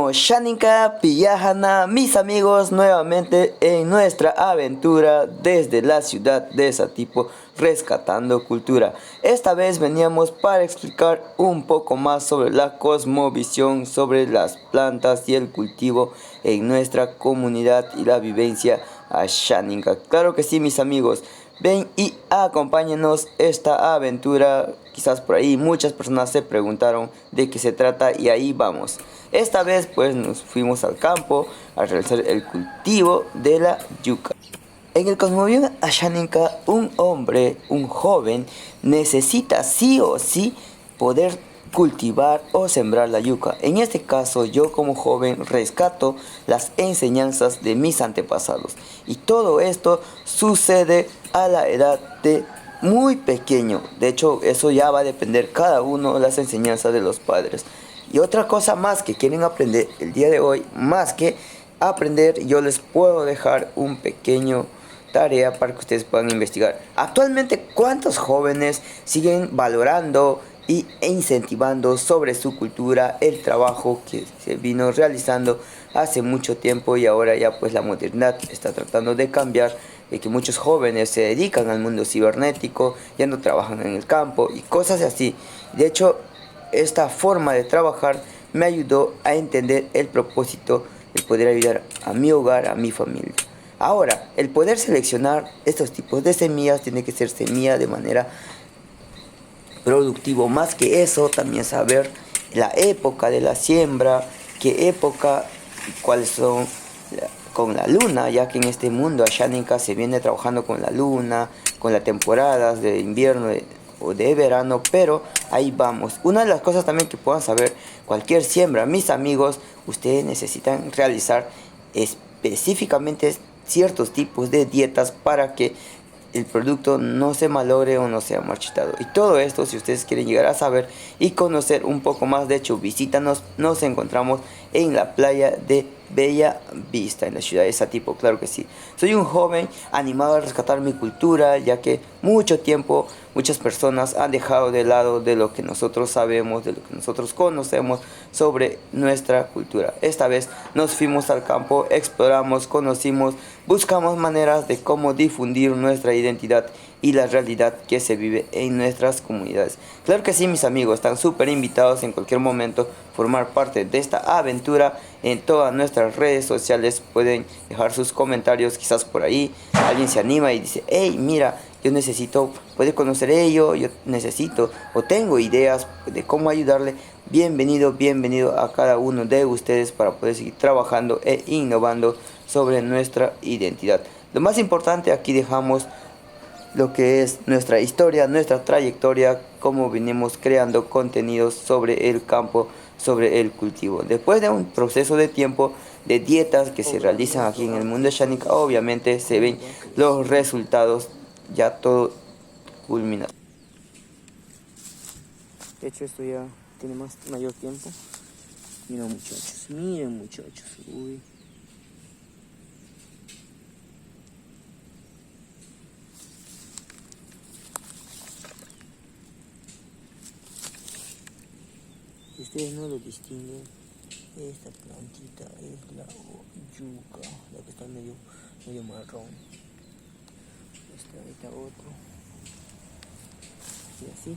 Shaninka Piyahana, mis amigos, nuevamente en nuestra aventura desde la ciudad de Satipo, rescatando cultura. Esta vez veníamos para explicar un poco más sobre la cosmovisión, sobre las plantas y el cultivo en nuestra comunidad y la vivencia a Shaninka. Claro que sí, mis amigos. Ven y acompáñenos esta aventura. Quizás por ahí muchas personas se preguntaron de qué se trata y ahí vamos. Esta vez pues nos fuimos al campo a realizar el cultivo de la yuca. En el cosmovisión ashánica, un hombre, un joven, necesita sí o sí poder cultivar o sembrar la yuca. En este caso, yo como joven rescato las enseñanzas de mis antepasados. Y todo esto sucede a la edad de muy pequeño. De hecho, eso ya va a depender cada uno de las enseñanzas de los padres. Y otra cosa más que quieren aprender el día de hoy, más que aprender, yo les puedo dejar un pequeño tarea para que ustedes puedan investigar. Actualmente, ¿cuántos jóvenes siguen valorando e incentivando sobre su cultura el trabajo que se vino realizando hace mucho tiempo y ahora ya pues la modernidad está tratando de cambiar, de que muchos jóvenes se dedican al mundo cibernético, ya no trabajan en el campo y cosas así? De hecho, esta forma de trabajar me ayudó a entender el propósito de poder ayudar a mi hogar, a mi familia. Ahora, el poder seleccionar estos tipos de semillas tiene que ser semilla de manera productiva. Más que eso, también saber la época de la siembra, qué época y cuáles son con la luna, ya que en este mundo ashánica se viene trabajando con la luna, con las temporadas de invierno o de verano, pero ahí vamos. Una de las cosas también que puedan saber, cualquier siembra, mis amigos, ustedes necesitan realizar específicamente ciertos tipos de dietas para que el producto no se malogre o no sea marchitado. Y todo esto, si ustedes quieren llegar a saber y conocer un poco más, de hecho visítanos. Nos encontramos en la playa de Bella Vista, en la ciudad de Satipo. Claro que sí, soy un joven animado a rescatar mi cultura, ya que mucho tiempo muchas personas han dejado de lado de lo que nosotros sabemos, de lo que nosotros conocemos sobre nuestra cultura. Esta vez nos fuimos al campo, exploramos, conocimos, buscamos maneras de cómo difundir nuestra identidad y la realidad que se vive en nuestras comunidades. Claro que sí, mis amigos, están súper invitados en cualquier momento a formar parte de esta aventura. En todas nuestras redes sociales pueden dejar sus comentarios, quizás por ahí alguien se anima y dice: hey, mira, yo necesito, puede conocer ello, yo necesito o tengo ideas de cómo ayudarle. Bienvenido, bienvenido a cada uno de ustedes para poder seguir trabajando e innovando sobre nuestra identidad. Lo más importante, aquí dejamos lo que es nuestra historia, nuestra trayectoria, cómo venimos creando contenidos sobre el campo, sobre el cultivo. Después de un proceso de tiempo, de dietas que se realizan aquí en el mundo Shaninka, obviamente se ven los resultados ya todo culminado. De hecho, esto ya tiene mayor tiempo. Miren muchachos, uy. Si ustedes no lo distinguen, esta plantita es la yuca, la que está medio marrón. Esta otro. Y así.